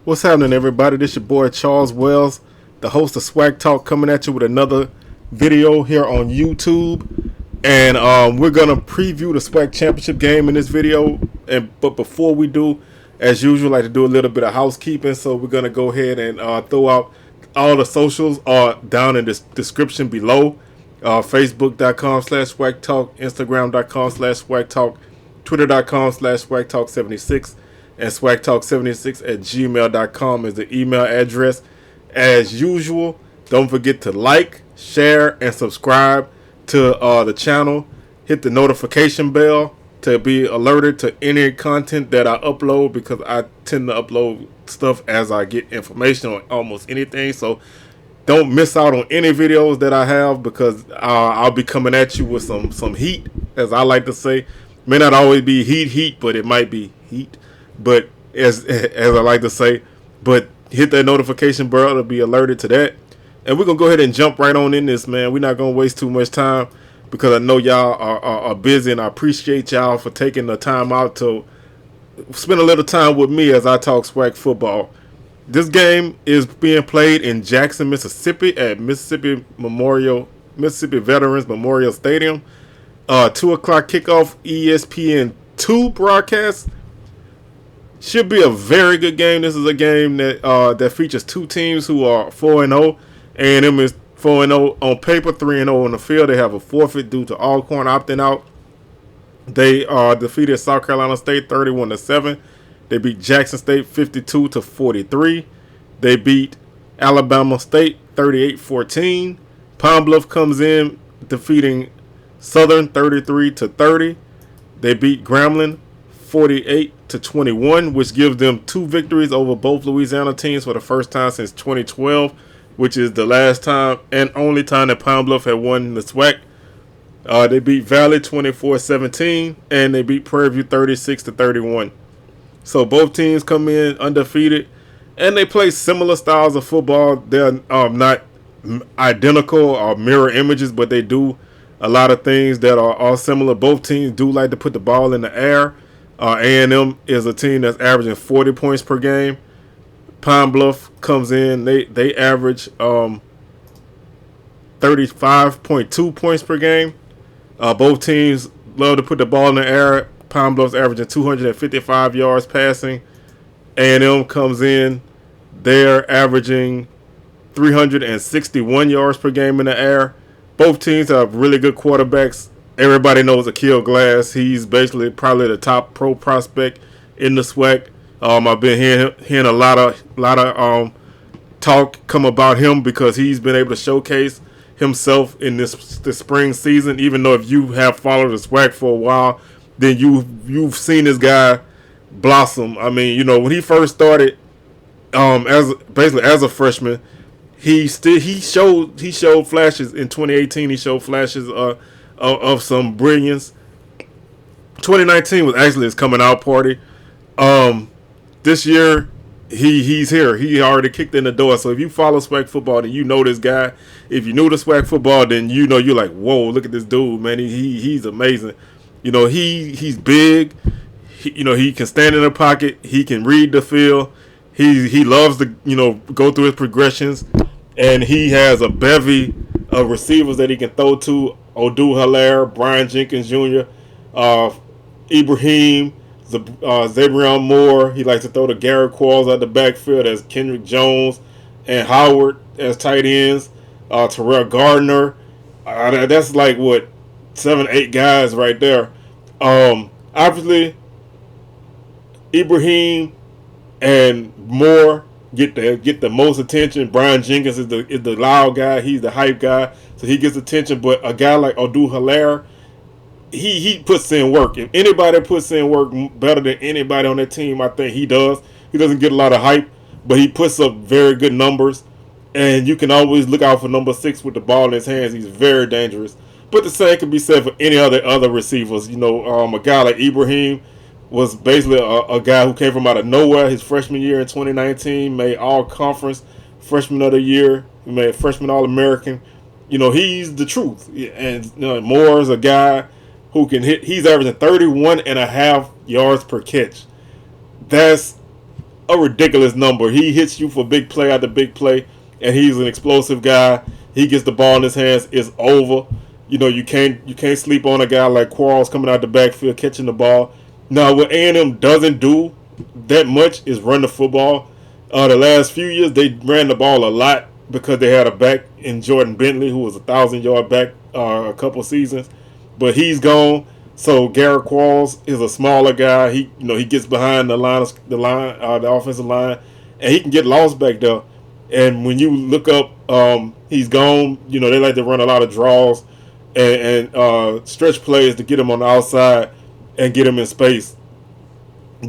What's happening, everybody? This your boy Charles Wells, the host of SWACtalk, coming at you with another video here on YouTube. And we're gonna preview the SWAC championship game in this video. But before we do, as usual, I like to do a little bit of housekeeping. So we're gonna go ahead and throw out all the socials down in the description below. Facebook.com/SWACtalk, Instagram.com/SWACtalk, Twitter.com/SWACtalk76, and SWACtalk76@gmail.com is the email address. As usual, don't forget to like, share, and subscribe to the channel. Hit the notification bell to be alerted to any content that I upload, because I tend to upload stuff as I get information on almost anything. So don't miss out on any videos that I have, because I'll be coming at you with some heat, as I like to say. May not always be heat, but it might be heat. But as I like to say, but hit that notification bell to be alerted to that. And we're going to go ahead and jump right on in this, man. We're not going to waste too much time, because I know y'all are busy, and I appreciate y'all for taking the time out to spend a little time with me as I talk SWAC football. This game is being played in Jackson, Mississippi at Mississippi Veterans Memorial Stadium. 2 o'clock kickoff, ESPN2 broadcast. Should be a very good game. This is a game that features two teams who are 4-0. A&M is 4-0 on paper, 3-0 on the field. They have a forfeit due to Alcorn opting out. They defeated South Carolina State 31-7. They beat Jackson State 52-43. They beat Alabama State 38-14. Pine Bluff comes in defeating Southern 33-30. They beat Grambling 48-21, which gives them 2 victories over both Louisiana teams for the first time since 2012, which is the last time and only time that Pine Bluff had won the SWAC. They beat Valley 24-17, and they beat Prairie View 36-31. So both teams come in undefeated, and they play similar styles of football. They're not identical or mirror images, but they do a lot of things that are all similar. Both teams do like to put the ball in the air. A&M is a team that's averaging 40 points per game. Pine Bluff comes in, they average 35.2 points per game. Both teams love to put the ball in the air. Pine Bluff's averaging 255 yards passing. A&M comes in, they're averaging 361 yards per game in the air. Both teams have really good quarterbacks. Everybody knows Akil Glass. He's basically probably the top pro prospect in the SWAC. I've been hearing a lot of talk come about him, because he's been able to showcase himself in this spring season. Even though if you have followed the SWAC for a while, then you've seen this guy blossom. I mean, when he first started, as a freshman, he showed flashes in 2018. He showed flashes of some brilliance. 2019 was actually his coming out party. This year he's here. He already kicked in the door. So if you follow SWAC football, then you know this guy. If you knew the SWAC football, then you're like, whoa, look at this dude, man. He's amazing. He's big. He can stand in the pocket. He can read the field. He loves to go through his progressions, and he has a bevy of receivers that he can throw to. Odu Hilaire, Brian Jenkins Jr., Ibrahim, Zabrion Moore. He likes to throw to Garrett Quarles out the backfield as Kendrick Jones and Howard as tight ends. Terrell Gardner. That's like 7-8 guys right there. Obviously, Ibrahim and Moore get the most attention. Brian Jenkins is the loud guy. He's the hype guy, so he gets attention. But a guy like Odu Hilaire, he puts in work. If anybody puts in work better than anybody on that team, I think he does. He doesn't get a lot of hype, but he puts up very good numbers. And you can always look out for number 6 with the ball in his hands. He's very dangerous. But the same can be said for any other receivers. A guy like Ibrahim was basically a guy who came from out of nowhere. His freshman year in 2019, made all-conference freshman of the year. He made freshman All-American. He's the truth. And Moore is a guy who can hit. He's averaging 31.5 yards per catch. That's a ridiculous number. He hits you for big play after big play, and he's an explosive guy. He gets the ball in his hands, it's over. You can't sleep on a guy like Quarles coming out the backfield catching the ball. Now, what A&M doesn't do that much is run the football. The last few years they ran the ball a lot because they had a back in Jordan Bentley who was a 1,000-yard back a couple seasons, but he's gone. So Garrett Quarles is a smaller guy. He gets behind the offensive line, and he can get lost back there. And when you look up, he's gone. They like to run a lot of draws and stretch plays to get him on the outside and get him in space.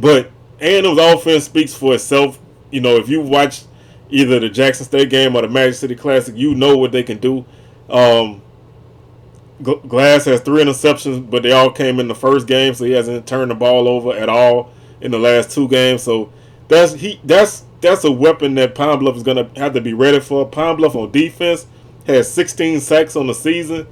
But A&M's offense speaks for itself. If you watch either the Jackson State game or the Magic City Classic, you know what they can do. Glass has 3 interceptions, but they all came in the first game, so he hasn't turned the ball over at all in the last 2 games. So that's a weapon that Pine Bluff is going to have to be ready for. Pine Bluff on defense has 16 sacks on the season.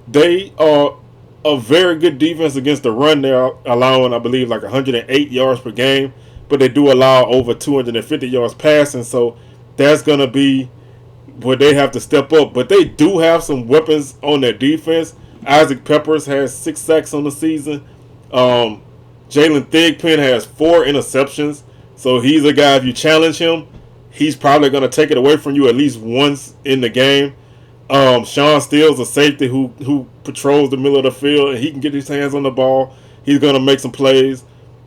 They are a very good defense against the run. They're allowing, I believe, like 108 yards per game, but they do allow over 250 yards passing. So that's going to be where they have to step up. But they do have some weapons on their defense. Isaac Peppers has 6 sacks on the season. Jalen Thigpen has 4 interceptions. So he's a guy, if you challenge him, he's probably going to take it away from you at least once in the game. Sean Steele's a safety who patrols the middle of the field, and he can get his hands on the ball. He's going to make some plays.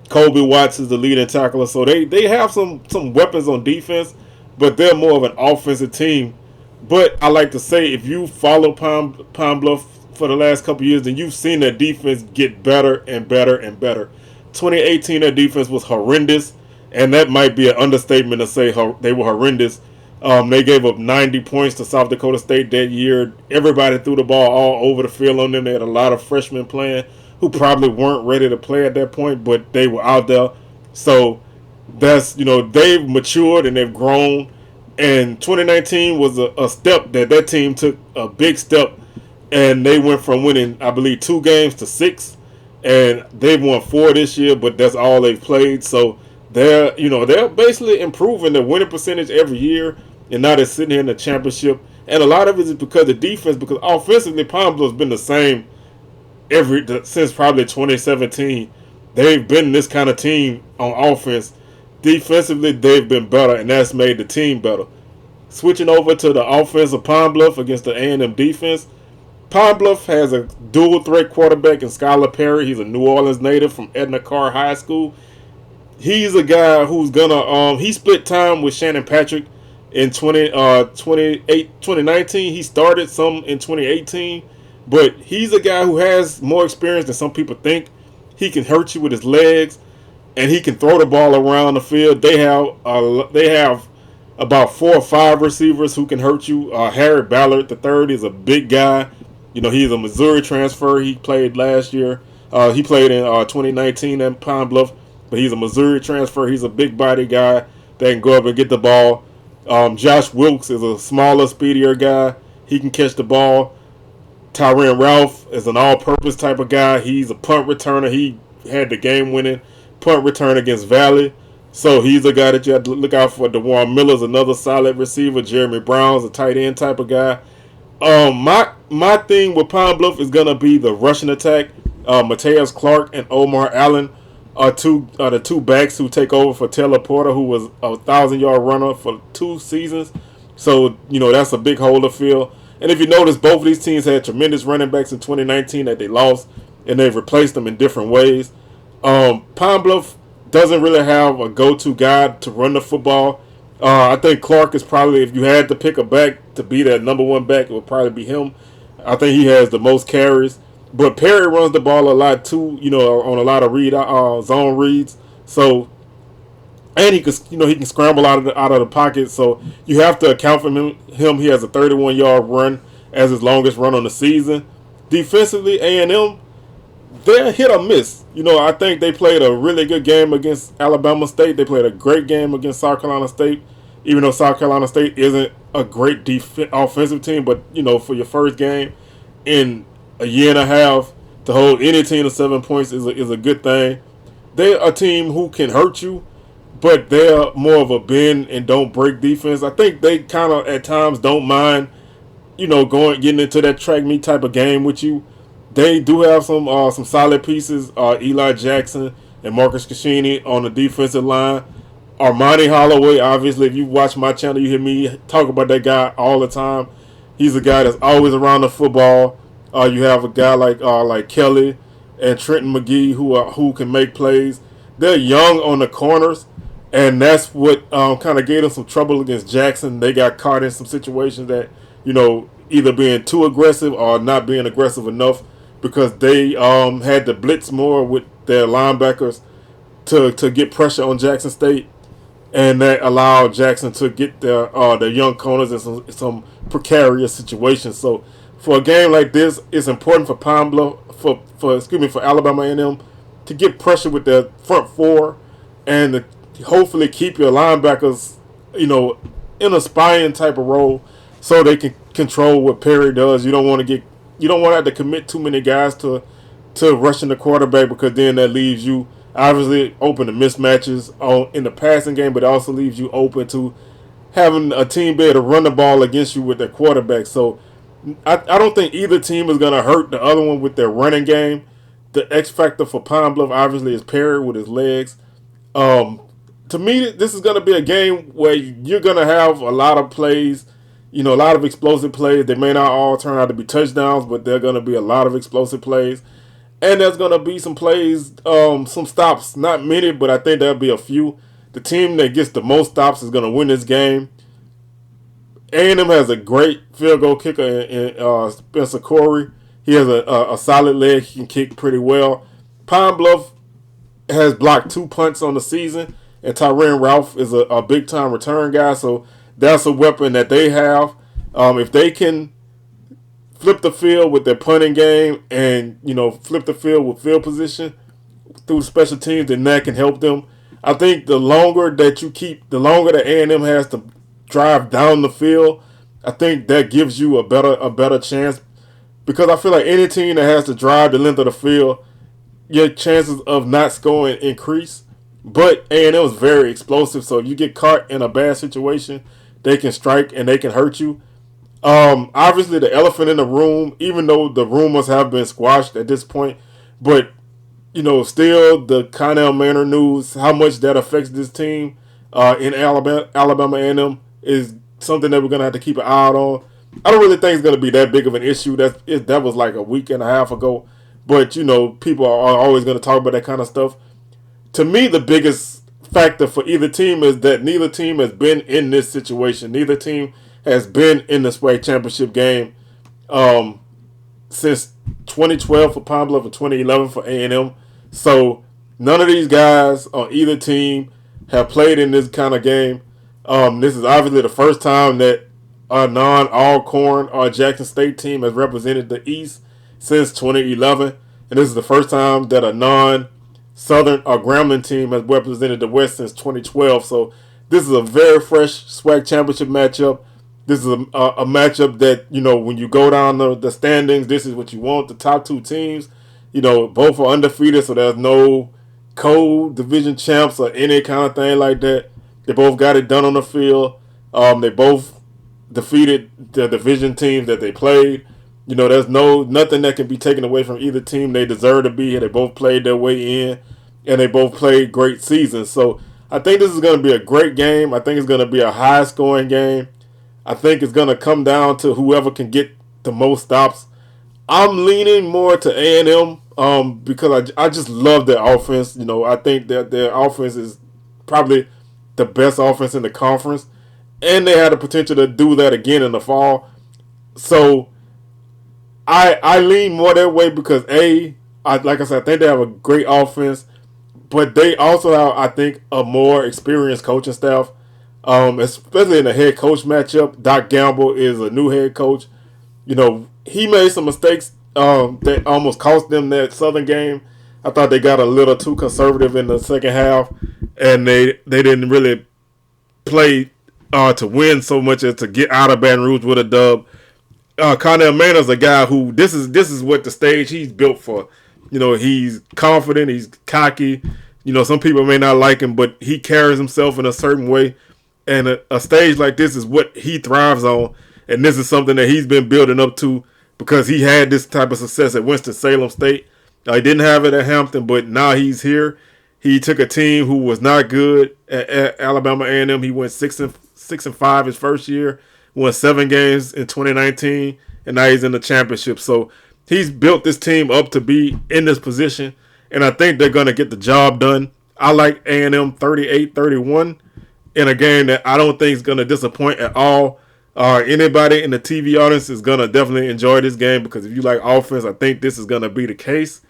Kobe Watts is the leading tackler. So they have some weapons on defense, but they're more of an offensive team. But I like to say, if you follow Pine Bluff for the last couple years, then you've seen their defense get better and better and better. 2018, their defense was horrendous, and that might be an understatement to say they were horrendous. They gave up 90 points to South Dakota State that year. Everybody threw the ball all over the field on them. They had a lot of freshmen playing who probably weren't ready to play at that point, but they were out there. So that's, they've matured and they've grown. And 2019 was a step that team took, a big step, and they went from winning, I believe, 2 games to 6, and they've won 4 this year, but that's all they've played. So they're basically improving their winning percentage every year, and now they're sitting here in the championship. And a lot of it is because of defense, because offensively, Pine Bluff's been the same since probably 2017. They've been this kind of team on offense. Defensively, they've been better, and that's made the team better. Switching over to the offense of Pine Bluff against the A&M defense, Pine Bluff has a dual-threat quarterback in Skylar Perry. He's a New Orleans native from Edna Karr High School. He's a guy who's gonna he split time with Shannon Patrick in 2019. He started some in 2018, but he's a guy who has more experience than some people think. He can hurt you with his legs, and he can throw the ball around the field. They have about 4 or 5 receivers who can hurt you. Harry Ballard III is a big guy. He's a Missouri transfer. He played last year. He played in 2019 at Pine Bluff, but he's a Missouri transfer. He's a big body guy that can go up and get the ball. Josh Wilkes is a smaller, speedier guy. He can catch the ball. Tyron Ralph is an all-purpose type of guy. He's a punt returner. He had the game-winning punt return against Valley. So he's a guy that you have to look out for. DeWan Miller's another solid receiver. Jeremy Brown's a tight end type of guy. My thing with Pine Bluff is gonna be the rushing attack. Mateus Clark and Omar Allen are the 2 backs who take over for Taylor Porter, who was a 1,000-yard runner for 2 seasons. So that's a big hole to fill. And if you notice, both of these teams had tremendous running backs in 2019 that they lost, and they've replaced them in different ways. Pine Bluff doesn't really have a go-to guy to run the football. I think Clark is probably, if you had to pick a back to be that number 1 back, it would probably be him. I think he has the most carries. But Perry runs the ball a lot too, on a lot of zone reads. So, and he can scramble out of the pocket. So you have to account for him. He has a 31-yard run as his longest run on the season. Defensively, A&M, they're hit or miss. I think they played a really good game against Alabama State. They played a great game against South Carolina State, even though South Carolina State isn't a great offensive team. But, for your first game in a year and a half, to hold any team to 7 points is a good thing. They're a team who can hurt you, but they're more of a bend and don't break defense. I think they kind of at times don't mind, getting into that track meet type of game with you. They do have some solid pieces. Eli Jackson and Marcus Cassini on the defensive line. Armani Holloway, obviously, if you watch my channel, you hear me talk about that guy all the time. He's a guy that's always around the football. You have a guy like Kelly and Trenton McGee who can make plays. They're young on the corners, and that's what kind of gave them some trouble against Jackson. They got caught in some situations that either being too aggressive or not being aggressive enough because they had to blitz more with their linebackers to get pressure on Jackson State, and that allowed Jackson to get their young corners in some precarious situations. So for a game like this, it's important for Pine Bluff for Alabama A&M to get pressure with their front four and to hopefully keep your linebackers in a spying type of role so they can control what Perry does. You don't want to have to commit too many guys to rushing the quarterback, because then that leaves you obviously open to mismatches in the passing game, but it also leaves you open to having a team be able to run the ball against you with their quarterback. So I don't think either team is going to hurt the other one with their running game. The X factor for Pine Bluff obviously is Perry with his legs. To me, this is going to be a game where you're going to have a lot of plays, a lot of explosive plays. They may not all turn out to be touchdowns, but they're going to be a lot of explosive plays. And there's going to be some plays, some stops. Not many, but I think there'll be a few. The team that gets the most stops is going to win this game. A&M has a great field goal kicker in Spencer Corey. He has a solid leg. He can kick pretty well. Pine Bluff has blocked 2 punts on the season, and Tyrann Ralph is a big-time return guy, so that's a weapon that they have. If they can flip the field with their punting game and, flip the field with field position through special teams, then that can help them. I think the longer that A&M has to drive down the field, I think that gives you a better chance, because I feel like any team that has to drive the length of the field, your chances of not scoring increase. But A&M is very explosive, so if you get caught in a bad situation, they can strike and they can hurt you. Obviously, the elephant in the room, even though the rumors have been squashed at this point, but still the Connell Manor news, how much that affects this team in Alabama A&M is something that we're gonna have to keep an eye out on. I don't really think it's gonna be that big of an issue. That was like a week and a half ago, but people are always gonna talk about that kind of stuff. To me, the biggest factor for either team is that neither team has been in this situation. Neither team has been in the SWAC championship game since 2012 for Pine Bluff and 2011 for A&M. So none of these guys on either team have played in this kind of game. This is obviously the first time that a non-Alcorn or Jackson State team has represented the East since 2011. And this is the first time that a non-Southern or Grambling team has represented the West since 2012. So this is a very fresh SWAC championship matchup. This is a matchup that, when you go down the standings, this is what you want. The top 2 teams, both are undefeated, so there's no co-division champs or any kind of thing like that. They both got it done on the field. They both defeated the division teams that they played. There's nothing that can be taken away from either team. They deserve to be here. They both played their way in, and they both played great seasons. So I think this is going to be a great game. I think it's going to be a high-scoring game. I think it's going to come down to whoever can get the most stops. I'm leaning more to A&M because I just love their offense. I think that their offense is probably the best offense in the conference, and they had the potential to do that again in the fall. So I lean more that way because like I said, I think they have a great offense, but they also have, I think, a more experienced coaching staff. Especially in the head coach matchup. Doc Gamble is a new head coach. He made some mistakes that almost cost them that Southern game. I thought they got a little too conservative in the second half, and they didn't really play to win so much as to get out of Baton Rouge with a dub. Connell Manor's a guy who this is what the stage he's built for. He's confident, he's cocky, Some people may not like him, but he carries himself in a certain way. And a stage like this is what he thrives on. And this is something that he's been building up to because he had this type of success at Winston-Salem State. He didn't have it at Hampton, but now he's here. He took a team who was not good at Alabama A&M. He went 6-5 his first year, won 7 games in 2019, and now he's in the championship. So he's built this team up to be in this position, and I think they're going to get the job done. I like A&M 38-31 in a game that I don't think is going to disappoint at all. Anybody in the TV audience is going to definitely enjoy this game because if you like offense, I think this is going to be the case.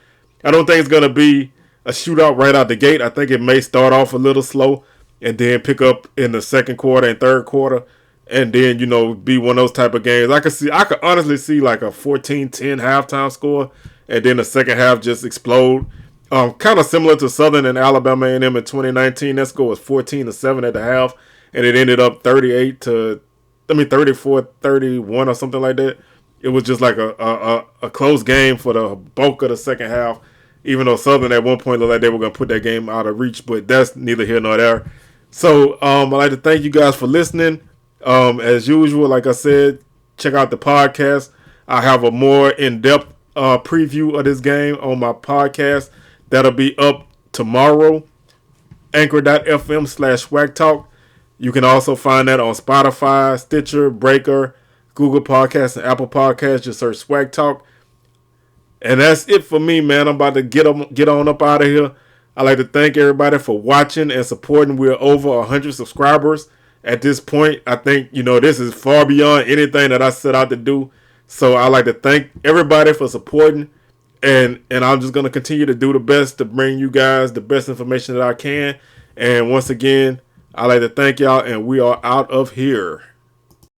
I don't think it's going to be a shootout right out the gate. I think it may start off a little slow and then pick up in the second quarter and third quarter and then, be one of those type of games. I could honestly see like a 14-10 halftime score and then the second half just explode. Kind of similar to Southern and Alabama A&M in 2019. That score was 14-7 at the half and it ended up 34-31 or something like that. It was just like a close game for the bulk of the second half, even though Southern at one point looked like they were going to put that game out of reach, but that's neither here nor there. So I'd like to thank you guys for listening. As usual, like I said, check out the podcast. I have a more in-depth preview of this game on my podcast. That'll be up tomorrow, anchor.fm/SWACtalk. You can also find that on Spotify, Stitcher, Breaker, Google Podcasts, and Apple Podcasts. Just search SWACtalk. And that's it for me, man. I'm about to get on up out of here. I'd like to thank everybody for watching and supporting. We're over 100 subscribers at this point. I think, this is far beyond anything that I set out to do. So I'd like to thank everybody for supporting. And I'm just going to continue to do the best to bring you guys the best information that I can. And once again, I'd like to thank y'all, and we are out of here.